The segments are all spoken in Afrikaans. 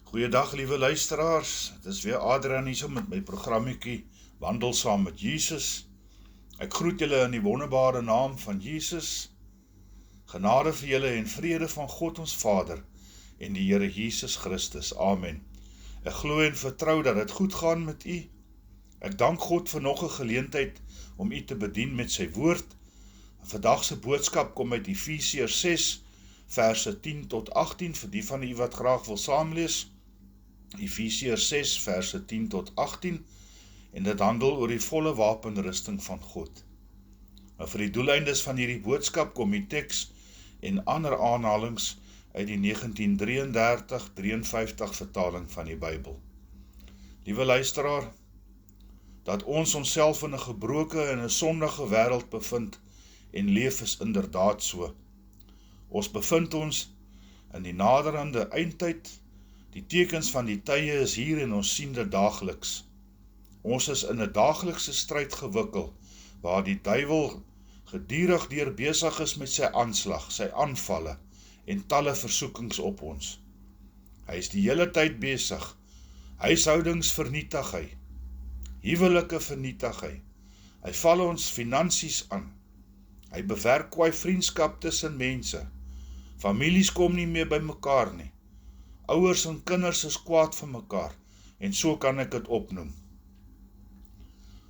Goeiedag liewe luisteraars, het is weer Adrian hier met my programmetjie Wandel saam met Jesus. Ek groet julle in die wonderbare naam van Jesus. Genade vir julle en vrede van God ons Vader en die Here Jesus Christus. Amen. Ek glo en vertrou dat het goed gaan met u. Ek dank God vir nog 'n geleentheid om u te bedien met sy woord. Vandag se boodskap kom uit Efesiërs 6 verse 10 tot 18 vir die van u wat graag wil saamlees. Efesiërs 6 verse 10 tot 18 en dit handel oor die volle wapenrusting van God. Maar vir die doeleindes van hierdie boodskap kom die teks en ander aanhalings uit die 1933-53 vertaling van die Bybel. Liewe luisteraar, dat ons onsself in 'n gebroke en 'n sondige wêreld bevind en leef is inderdaad so. Ons bevind ons in die naderende eindtyd. Die tekens van die tye is hier en ons sien dit daagliks. Ons is in 'n daaglikse stryd gewikkel, waar die duiwel gedurig deur besig is met sy aanslag, sy aanvalle en talle versoekings op ons. Hy is die hele tyd besig. Huishoudings vernietig hy. Huwelike vernietig hy. Hy val ons finansies aan. Hy bewerk kwaai vriendskap tussen mense. Families kom nie meer by mekaar nie. Ouers en kinders is kwaad vir mekaar, en so kan ek dit opnoem.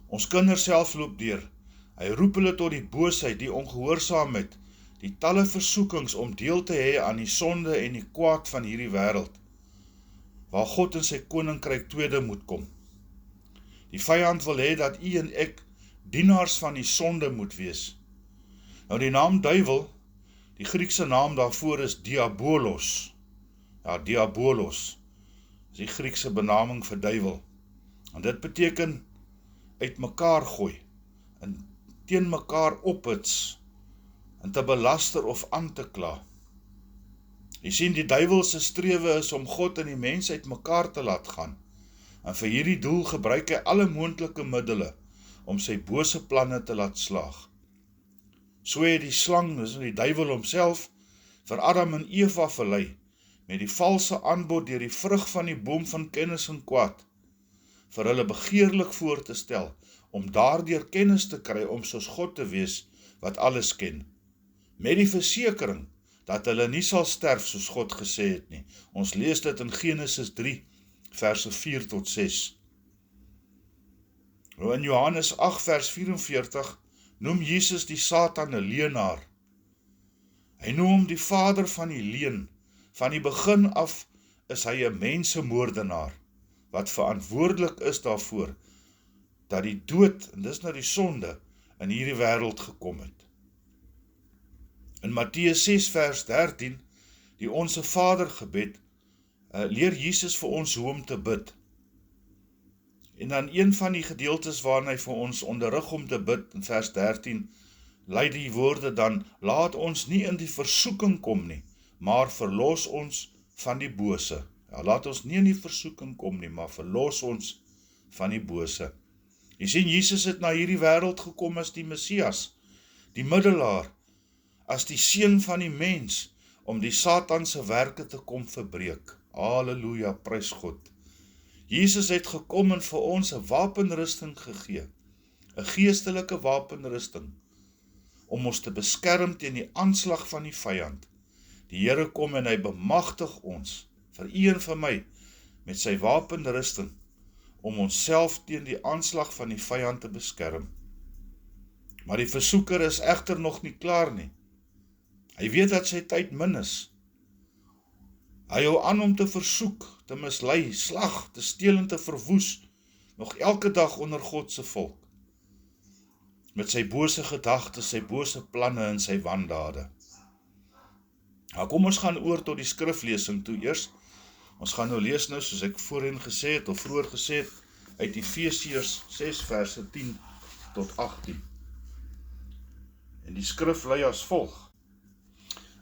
Ons kinders self loop deur. Hy roep hulle tot die boosheid, die ongehoorsaamheid, die talle versoekings om deel te hê aan die sonde en die kwaad van hierdie wêreld, waar God in sy koninkryk tweede moet kom. Die vyand wil hê dat u en ek dienaars van die sonde moet wees. Nou die naam duiwel, die Griekse naam daarvoor is diabolos. Ja, diabolos is die Griekse benaming vir duiwel. En dit beteken uit mekaar gooi, en teen mekaar ophits, en te belaster of aan te kla. Jy sien, die duiwelse strewe is om God en die mens uit mekaar te laat gaan, en vir hierdie doel gebruik hy alle moontlike middele om sy bose planne te laat slaag. So het die slang, dis die duiwel homself, vir Adam en Eva verlei, met die valse aanbod deur die vrug van die boom van kennis en kwaad, vir hulle begeerlik voor te stel, om daardeur kennis te kry om soos God te wees, wat alles ken, met die versekering, dat hulle nie sal sterf soos God gesê het nie. Ons lees dit in Genesis 3, verse 4 tot 6. In Johannes 8, vers 44, noem Jesus die Satan 'n leienaar. Hy noem hom die vader van die leuen. Van die begin af is hy 'n mensemoordenaar, wat verantwoordelik is daarvoor, dat die dood, en dis nou die sonde, in hierdie wêreld gekom het. In Matteus 6 vers 13, die Onse Vader gebed, leer Jesus vir ons hoe om te bid. En dan een van die gedeeltes waarin hy vir ons onderrig om te bid, in vers 13, lei die woorde dan, laat ons nie in die versoeking kom nie, maar verlos ons van die bose. Ja, laat ons nie in die versoeking kom nie, maar verlos ons van die bose. Jy sien, Jesus het na hierdie wêreld gekom as die Messias, die middelaar, as die seun van die mens, om die Satanse werke te kom verbreek. Halleluja, prys God. Jesus het gekom en vir ons 'n wapenrusting gegee, 'n geestelike wapenrusting, om ons te beskerm teen die aanslag van die vyand. Die Here kom en hy bemagtig ons, vir u en vir my, met sy wapenrusting, om onsself teen die aanslag van die vyand te beskerm. Maar die versoeker is egter nog nie klaar nie. Hy weet dat sy tyd min is. Hy hou aan om te versoek, te mislei, slag, te steel en te verwoes, nog elke dag onder God se volk, met sy bose gedagtes, sy bose planne en sy wandade. Nou kom ons gaan oor tot die skriflesing toe eers. Ons gaan nou lees nou, soos ek voorheen gesê het, of vroeër gesê het, uit Efesiërs 6 verse 10 tot 18. En die skrif lui as volg: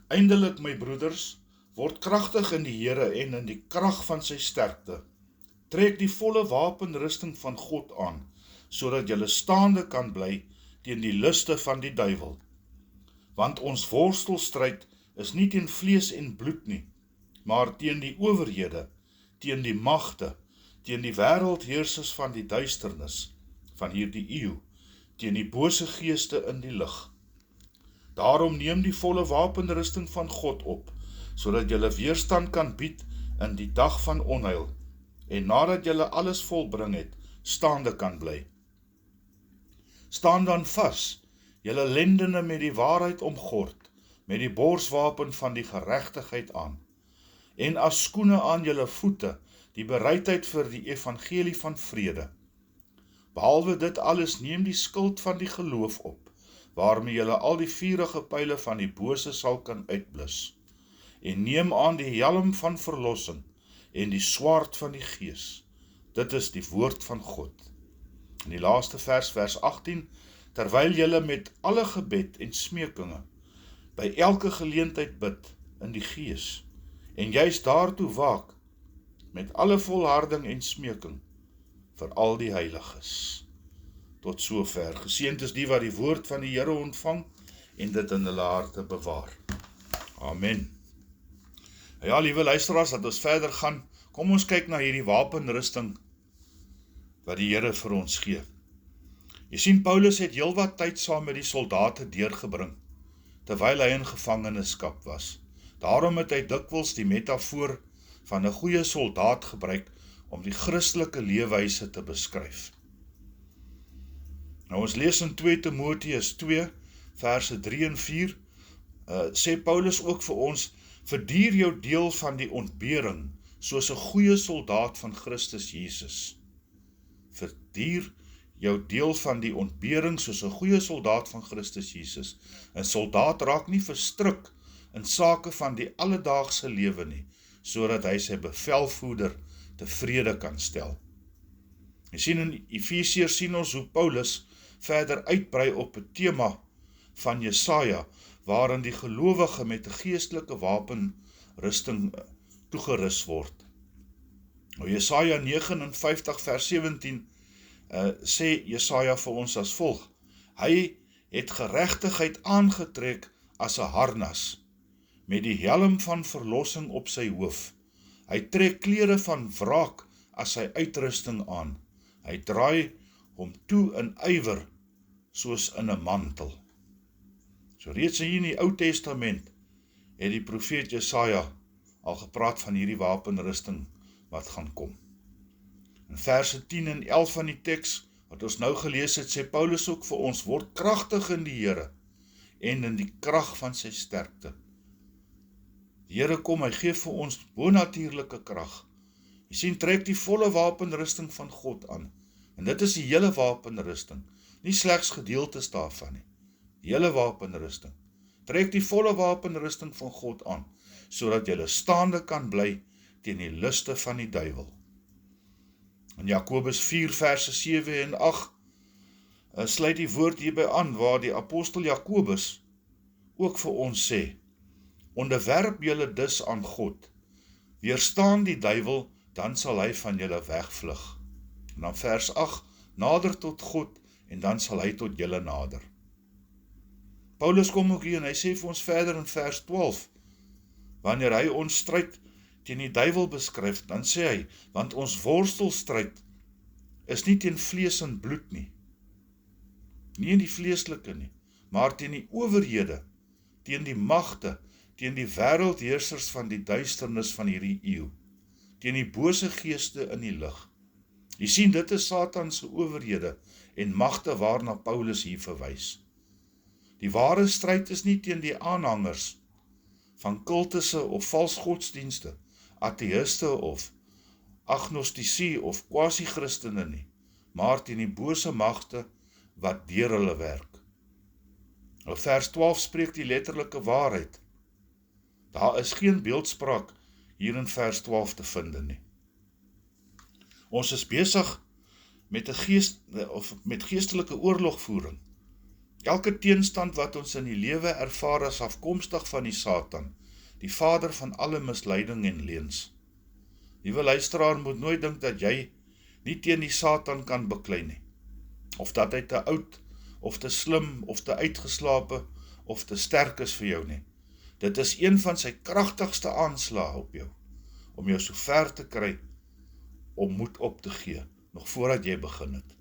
Eindelik, my broeders, word kragtig in die Here en in die krag van sy sterkte. Trek die volle wapenrusting van God aan, sodat julle staande kan bly teen die luste van die duiwel. Want ons worstelstryd is nie teen vlees en bloed nie, maar teen die owerhede, teen die magte, teen die wêreldheersers van die duisternis, van hierdie eeu, teen die bose geeste in die lig. Daarom neem die volle wapenrusting van God op, sodat julle weerstand kan bied in die dag van onheil, en nadat julle alles volbring het, staande kan bly. Staan dan vas, julle lendene met die waarheid omgord, met die borswapen van die geregtigheid aan, en as skoene aan julle voete, die bereidheid vir die evangelie van vrede. Behalwe dit alles neem die skild van die geloof op, waarmee julle al die vurige pyle van die bose sal kan uitblus, en neem aan die helm van verlossing, en die swaard van die Gees. Dit is die woord van God. In die laaste vers 18, terwyl julle met alle gebed en smeekinge, by elke geleentheid bid in die Gees, en juist daartoe waak, met alle volharding en smeeking, vir al die heiliges. Tot sover, geseënd is die wat die woord van die Here ontvang, en dit in hulle harte bewaar. Amen. Ja, liewe luisteraars, dat ons verder gaan, kom ons kyk na hierdie wapenrusting, wat die Here vir ons gee. Jy sien, Paulus het heelwat tyd saam met die soldate deurgebring, terwyl hy in gevangenskap was. Daarom het hy dikwels die metafoor van 'n goeie soldaat gebruik om die Christelike leefwyse te beskryf. Nou ons lees in 2 Timoteus 2, verse 3 en 4, sê Paulus ook vir ons, verduur jou deel van die ontbering, soos 'n goeie soldaat van Christus Jesus. Verduur jou deel van die ontbering, soos 'n goeie soldaat van Christus Jesus. 'n Soldaat raak nie verstrik in sake van die alledaagse lewe nie, sodat hy sy bevelvoerder tevrede kan stel. Jy sien in Efesiërs sien ons hoe Paulus verder uitbrei op 'n tema van Jesaja, waarin die gelowige met 'n geestelike wapenrusting toegerus word. Nou Jesaja 59 vers 17 sê Jesaja vir ons as volg: Hy het geregtigheid aangetrek as 'n harnas, met die helm van verlossing op sy hoof. Hy trek klere van wraak as sy uitrusting aan. Hy draai hom toe in ywer, soos in 'n mantel. So reeds hier in die Ou Testament het die profeet Jesaja al gepraat van hierdie wapenrusting wat gaan kom. In verse 10 en 11 van die teks wat ons nou gelees het, sê Paulus ook vir ons, word kragtig in die Here en in die krag van sy sterkte. Die Here kom, hy gee vir ons bonatuurlike krag. Jy sien, trek die volle wapenrusting van God aan. En dit is die hele wapenrusting, nie slegs gedeeltes daarvan nie. Die hele wapenrusting. Trek die volle wapenrusting van God aan, sodat jy staande kan bly teen die luste van die duiwel. In Jakobus 4 verse 7 en 8 sluit die woord hierby aan, waar die apostel Jakobus ook vir ons sê, onderwerp julle dus aan God, weerstaan die duiwel, dan sal hy van julle wegvlug. En dan vers 8, nader tot God, en dan sal hy tot julle nader. Paulus kom ook hier en hy sê vir ons verder in vers 12, wanneer hy ons stryd teen die duiwel beskryf, dan sê hy, want ons worstelstryd is nie teen vlees en bloed nie, nie in die vleeslike nie, maar teen die owerhede, teen die magte, teen die wêreldheersers van die duisternis van hierdie eeu, teen die bose geeste in die lig. Jy sien, dit is Satan se owerhede en magte waarna Paulus hier verwys. Die ware stryd is nie teen die aanhangers van kultusse of vals godsdienste, ateïste of agnostici of quasi-christene nie, maar teen die bose magte wat deur hulle werk. Nou vers 12 spreek die letterlike waarheid. Daar is geen beeldspraak hier in vers 12 te vind nie. Ons is besig met geestelike oorlogvoering. Elke teenstand wat ons in die lewe ervaar is afkomstig van die Satan, die vader van alle misleiding en leuns. Liewe luisteraar, moet nooit dink dat jy nie teen die Satan kan beklei nie, of dat hy te oud, of te slim, of te uitgeslape, of te sterk is vir jou nie. Dit is een van sy kragtigste aanslae op jou, om jou so ver te kry, om moed op te gee, nog voordat jy begin het.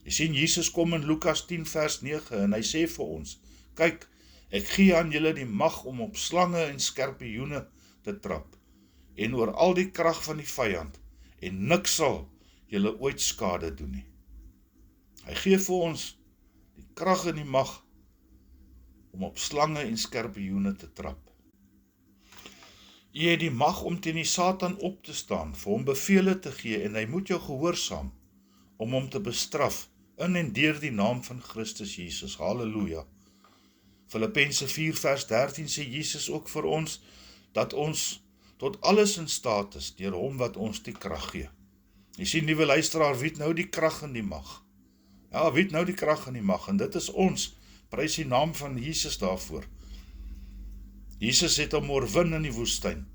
Jy sien, Jesus kom in Lukas 10 vers 9 en hy sê vir ons, kyk, ek gee aan julle die mag om op slange en skorpioene te trap, en oor al die krag van die vyand, en niks sal julle ooit skade doen nie. Hy gee vir ons die krag en die mag om op slange en skorpioene te trap. Jy het die mag om teen die Satan op te staan, vir hom bevele te gee, en hy moet jou gehoorsaam, om hom te bestraf, in en deur die naam van Christus Jesus. Halleluja. Filippense 4 vers 13 sê Jesus ook vir ons, dat ons tot alles in staat is, deur hom wat ons die krag gee. Jy sien, liewe luisteraar, wie het nou die krag en die mag? Ja, wie het nou die krag en die mag? En dit is ons, prys die naam van Jesus daarvoor. Jesus het hom oorwin in die woestyn.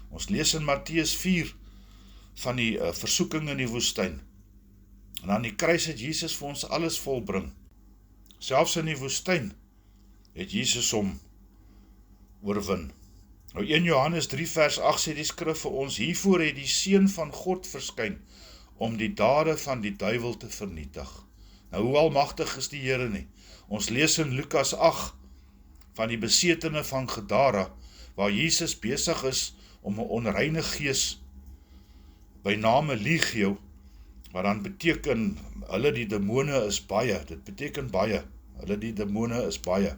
Ons lees in Matteus 4 van die versoeking in die woestyn. En aan die kruis het Jesus vir ons alles volbring. Selfs in die woestyn het Jesus hom oorwin. Nou 1 Johannes 3 vers 8 sê die skrif vir ons, hiervoor het die Seun van God verskyn, om die dade van die duiwel te vernietig. Nou hoe almagtig is die Here nie? Ons lees in Lukas 8 van die besetene van Gadara, waar Jesus besig is om 'n onreine gees by name Legio, wat dan beteken, hulle die demone is baie, dit beteken baie, hulle die demone is baie,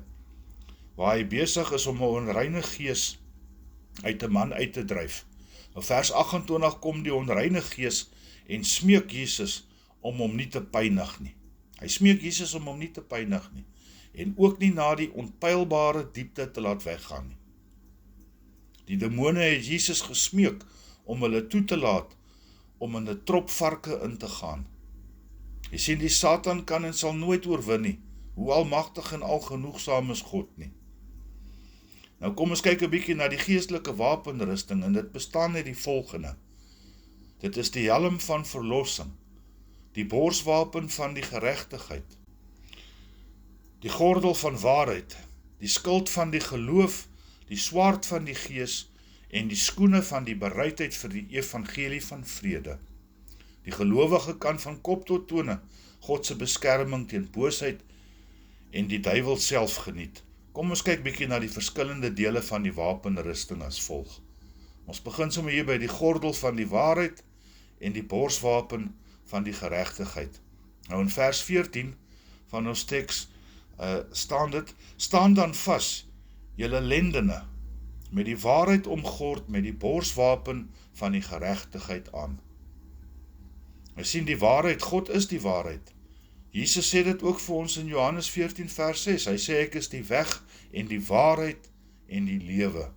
waar hy besig is om 'n onreine gees uit 'n man uit te dryf. Nou vers 28 kom die onreine gees en smeek Jesus om hom nie te pynig nie. Hy smeek Jesus om hom nie te pynig nie, en ook nie na die onpylbare diepte te laat weggaan nie. Die demone het Jesus gesmeek om hulle toe te laat om in 'n trop varke in te gaan. Jy sien, die Satan kan en sal nooit oorwin nie, hoe almagtig en algenoegsaam is God nie. Nou kom ons kyk 'n bietjie na die geestelike wapenrusting, en dit bestaan uit die volgende. Dit is die helm van verlossing, die borswapen van die geregtigheid, die gordel van waarheid, die skild van die geloof, die swaard van die gees, en die skoene van die bereidheid vir die evangelie van vrede. Die gelowige kan van kop tot tone God se beskerming teen boosheid en die duiwel self geniet. Kom ons kyk bietjie na die verskillende dele van die wapenrusting as volg. Ons begin sommer hier by die gordel van die waarheid en die borswapen van die geregtigheid. Nou in vers 14 van ons teks staan dit, staan dan vas, julle lendene, met die waarheid omgord, met die borswapen van die geregtigheid aan. Ons sien die waarheid, God is die waarheid. Jesus sê dit ook vir ons in Johannes 14 vers 6, hy sê ek is die weg en die waarheid en die lewe.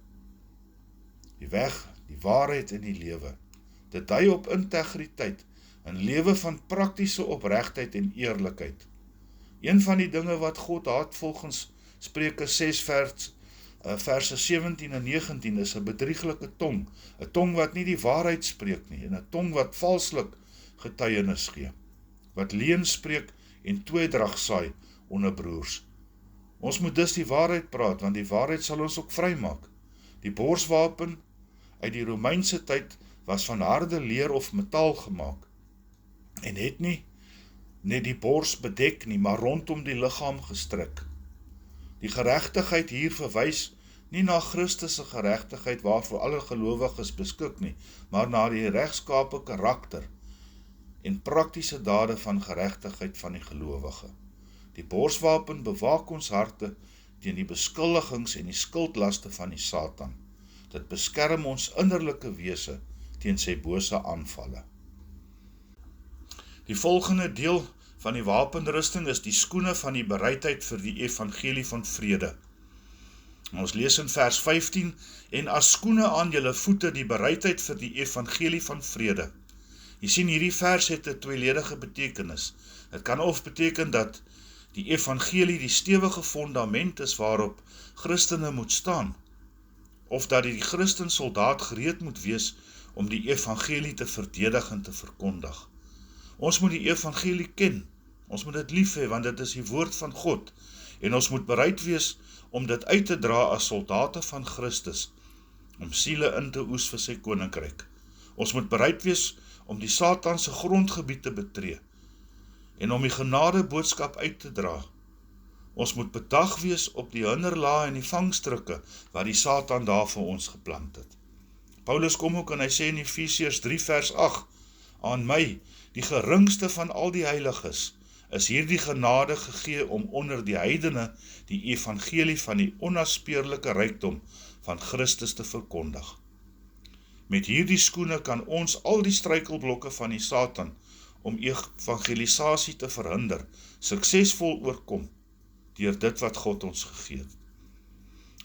Die weg, die waarheid en die lewe. Dit dui op integriteit, 'n lewe van praktiese opregtheid en eerlikheid. Een van die dinge wat God haat volgens Spreuke 6 verse 17 en 19 is 'n bedrieglike tong, 'n tong wat nie die waarheid spreek nie, en 'n tong wat valslik getuienis gee, wat leuen spreek en tweedrag saai onder broers. Ons moet dus die waarheid praat, want die waarheid sal ons ook vrymaak. Die borswapen uit die Romeinse tyd was van harde leer of metaal gemaak, en het nie net die bors bedek nie, maar rondom die liggaam gestrik. Die geregtigheid hier verwys nie na Christus se geregtigheid waarvoor alle gelowiges beskik nie, maar na die regskape karakter en praktiese dade van geregtigheid van die gelowige. Die borswapen bewaak ons harte teen die beskuldigings en die skuldlaste van die Satan. Dit beskerm ons innerlike wese teen sy bose aanvalle. Die volgende deel van die wapenrusting is die skoene van die bereidheid vir die evangelie van vrede. Ons lees in vers 15, en as skoene aan julle voete die bereidheid vir die evangelie van vrede. Jy sien, hierdie vers het 'n tweeledige betekenis. Het kan of beteken dat die evangelie die stewige fondament is waarop Christene moet staan, of dat die Christen soldaat gereed moet wees om die evangelie te verdedig en te verkondig. Ons moet die evangelie ken, ons moet dit lief hê, want dit is die woord van God, en ons moet bereid wees om dit uit te dra as soldate van Christus, om siele in te oes vir sy koninkryk. Ons moet bereid wees om die Satanse grondgebied te betree en om die genade boodskap uit te dra. Ons moet bedag wees op die hinderlae en die vangstrukke wat die Satan daar vir ons geplant het. Paulus kom ook en hy sê in Efesiërs 3 vers 8, aan my, die geringste van al die heiliges, is hierdie genade gegee om onder die heidene die evangelie van die onnaspeurlike rykdom van Christus te verkondig. Met hierdie skoene kan ons al die struikelblokke van die Satan om evangelisasie te verhinder, suksesvol oorkom, deur dit wat God ons gegee het.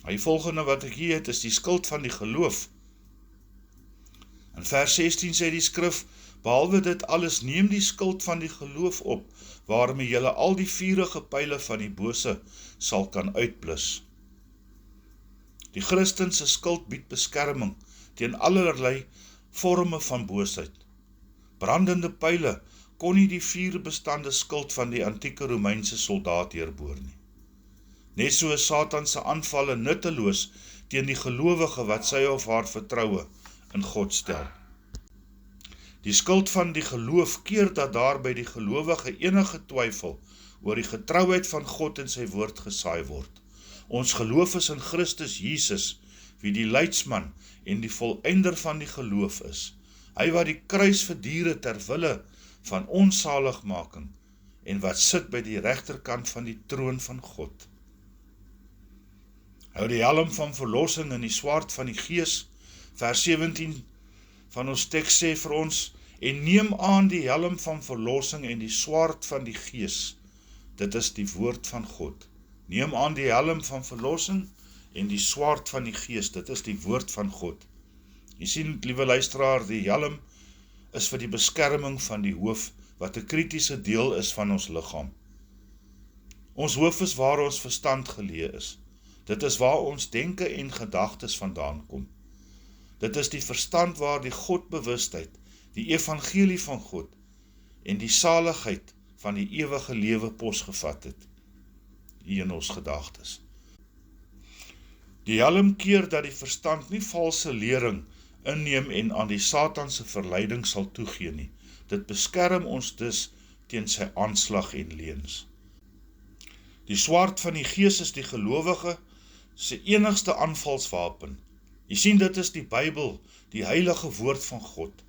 Die volgende wat ek hier het, is die skild van die geloof. In vers 16 sê die skrif, behalwe dit alles, neem die skild van die geloof op, waarmee julle al die vurige pyle van die bose sal kan uitblus. Die Christense skild bied beskerming teen allerlei vorme van boosheid. Brandende pyle kon nie die vuurbestande skild van die antieke Romeinse soldaat deurboor nie. Net so is Satanse aanvalle nutteloos teen die gelowige wat sy of haar vertroue in God stel. Die skild van die geloof keer dat daar by die gelowige enige twyfel oor die getrouheid van God en sy woord gesaai word. Ons geloof is in Christus Jesus, wie die leidsman en die voleinder van die geloof is. Hy wat die kruis verdiere ter wille van ons saligmaking en wat sit by die regterkant van die troon van God. Hou die helm van verlossing en die swaard van die gees, vers 17 van ons teks sê vir ons, en neem aan die helm van verlossing en die swaard van die gees. Dit is die woord van God. Neem aan die helm van verlossing en die swaard van die gees. Dit is die woord van God. Jy sien, liewe luisteraar, die helm is vir die beskerming van die hoof, wat 'n kritiese deel is van ons liggaam. Ons hoof is waar ons verstand geleë is. Dit is waar ons denke en gedagtes vandaan kom. Dit is die verstand waar die Godbewustheid, die evangelie van God en die saligheid van die ewige lewe posgevat het, hier in ons gedagtes. Die helm keer dat die verstand nie valse lering inneem en aan die Satanse verleiding sal toegee nie. Dit beskerm ons dus teen sy aanslag en leuns. Die swaard van die gees is die gelowige se enigste aanvalswapen. Jy sien, dit is die Bybel, die heilige woord van God.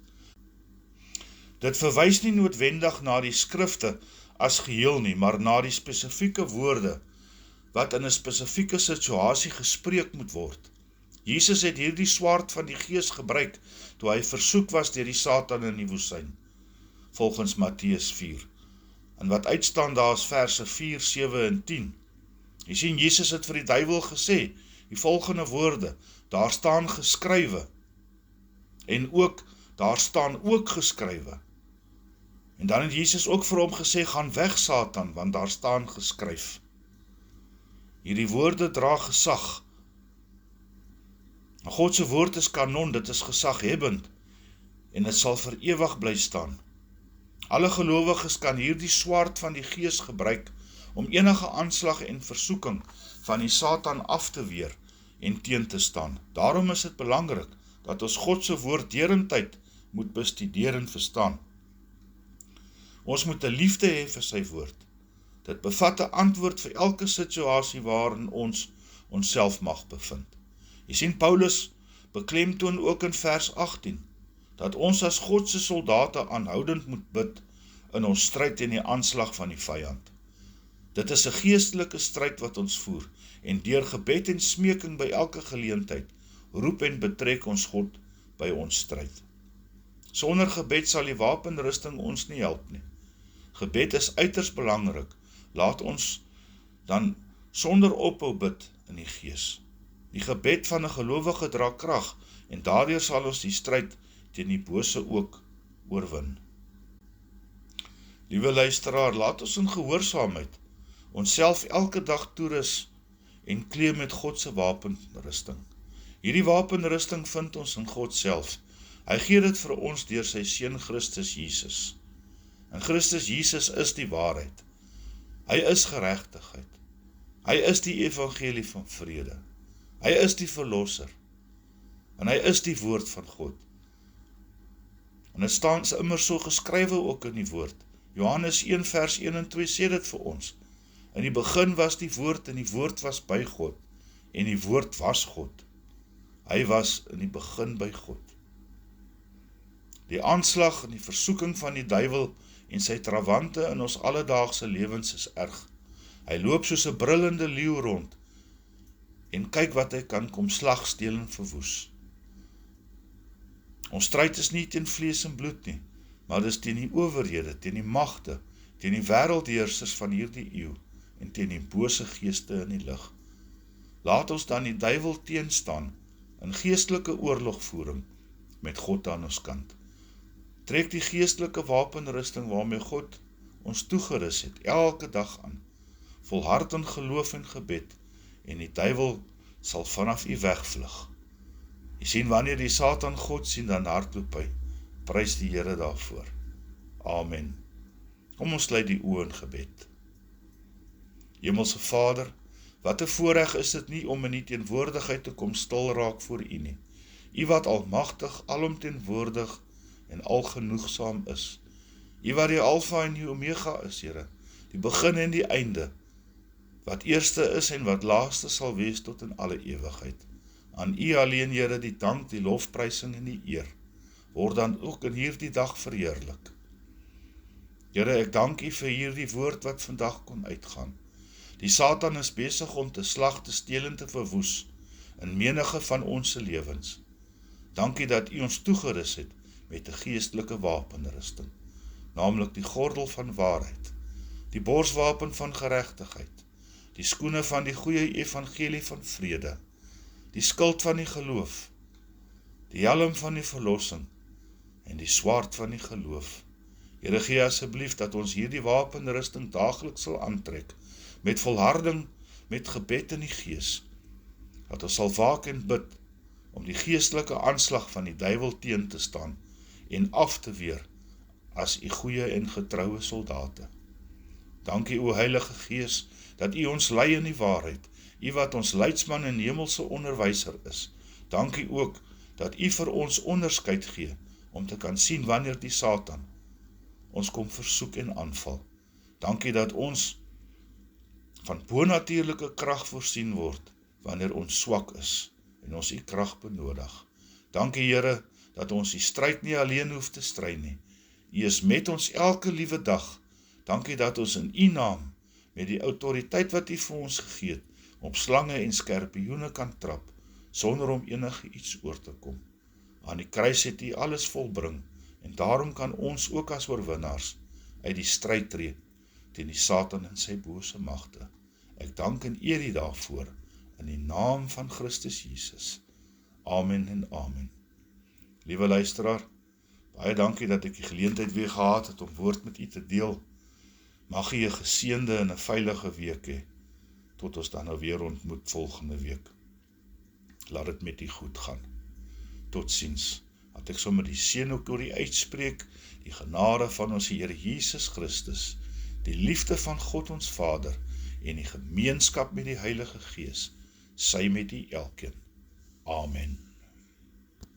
Dit verwys nie noodwendig na die skrifte as geheel nie, maar na die spesifieke woorde wat in 'n spesifieke situasie gespreek moet word. Jesus het hierdie swaard van die gees gebruik toe hy versoek was deur die Satan in die woestyn, volgens Matteus 4. En wat uitstaan daar is verse 4, 7 en 10. Jy sien, Jesus het vir die duiwel gesê, die volgende woorde, daar staan geskrywe, en ook, daar staan ook geskrywe. En dan het Jesus ook vir hom gesê, gaan weg Satan, want daar staan geskryf. Hierdie woorde dra gesag. God se woord is kanon, dit is gesaghebbend, en dit sal vir ewig bly staan. Alle gelowiges kan hierdie swaard van die gees gebruik, om enige aanslag en versoeking van die Satan af te weer en teen te staan. Daarom is dit belangrik, dat ons God se woord derentyd moet bestudeer en verstaan. Ons moet 'n liefde hê vir sy woord. Dit bevat 'n antwoord vir elke situasie waarin ons onsself mag bevind. Jy sien, Paulus beklemtoon ook in vers 18, dat ons as God se soldate aanhoudend moet bid in ons stryd teen die aanslag van die vyand. Dit is 'n geestelike stryd wat ons voer, en deur gebed en smeking by elke geleentheid, roep en betrek ons God by ons stryd. Sonder gebed sal die wapenrusting ons nie help nie. Gebed is uiters belangrik. Laat ons dan sonder ophou bid in die gees. Die gebed van 'n gelowige dra krag, en daardeur sal ons die stryd teen die bose ook oorwin. Liewe luisteraar, laat ons in gehoorsaamheid onsself elke dag toerus en klee met God se wapenrusting. Hierdie wapenrusting vind ons in God self. Hy gee dit vir ons deur sy seun Christus Jesus. En Christus Jesus is die waarheid. Hy is geregtigheid. Hy is die evangelie van vrede. Hy is die verlosser. En hy is die woord van God. En dit staan immer so geskrywe ook in die woord. Johannes 1 vers 1 en 2 sê dit vir ons. In die begin was die woord en die woord was by God en die woord was God. Hy was in die begin by God. Die aanslag en die versoeking van die duiwel en sy trawante in ons alledaagse lewens is erg. Hy loop soos 'n brullende leeu rond en kyk wat hy kan kom slag, steel en verwoes. Ons stryd is nie teen vlees en bloed nie, maar dis teen die owerhede, teen die magte, teen die wêreldheersers van hierdie eeu en teen die bose geeste in die lig. Laat ons dan die duiwel teenstaan in geestelike oorlogvoering met God aan ons kant. Trek die geestelike wapenrusting waarmee God ons toegerus het, elke dag aan. Volhard in geloof en gebed, en die duiwel sal vanaf u wegvlug. Jy sien, wanneer die Satan God sien, dan hardloop hy. Prys die Here daarvoor. Amen. Kom ons sluit die oë in gebed. Hemelse Vader, wat 'n voorreg is dit nie om in die teenwoordigheid te kom stil raak voor u nie. U wat almagtig, alomteenwoordig en algenoegsaam is. U wat die Alfa en die Omega is, Here, die begin en die einde, wat eerste is en wat laaste sal wees tot in alle ewigheid. Aan u alleen, Here, die dank, die lofprysing en die eer, word dan ook in hierdie dag verheerlik. Here, ek dank u vir hierdie woord wat vandag kon uitgaan. Die Satan is besig om te slag, te steel en te verwoes in menige van ons lewens. Dankie dat u ons toegerus het met 'n geestelike wapenrusting, naamlik die gordel van waarheid, die borswapen van geregtigheid, die skoene van die goeie evangelie van vrede, die skild van die geloof, die helm van die verlossing en die swaard van die geloof. Here, gee asseblief dat ons hierdie wapenrusting daagliks sal aantrek, met volharding, met gebed in die gees, dat ons sal waak en bid, om die geestelike aanslag van die duiwel teen te staan, en af te weer, as u goeie en getroue soldate. Dankie o Heilige Gees, dat u ons lei in die waarheid, u wat ons leidsman en hemelse onderwyser is. Dankie ook, dat u vir ons onderskeid gee, om te kan sien wanneer die Satan ons kom versoek en aanval. Dankie dat ons van bonatuurlike krag voorsien word, wanneer ons swak is, en ons u krag benodig. Dankie Here, dat ons die stryd nie alleen hoef te stry nie. U is met ons elke liewe dag. Dankie dat ons in u naam, met die autoriteit wat u vir ons gegee het, op slange en skorpioene kan trap, sonder om enige iets oor te kom. Aan die kruis het u alles volbring, en daarom kan ons ook as oorwinnaars uit die stryd tree teen die Satan en sy bose magte. Ek dank en eer u daarvoor, in die naam van Christus Jesus. Amen en amen. Liewe luisteraar, baie dankie dat ek die geleentheid weer gehad het om woord met u te deel. Mag u 'n geseënde en 'n veilige week hê, tot ons dan nou weer ontmoet volgende week. Laat dit met u goed gaan. Totsiens. Dat ek sommer die seën ook oor u uitspreek, die genade van ons Here Jesus Christus, die liefde van God ons Vader en die gemeenskap met die Heilige Gees, sy met u elkeen. Amen.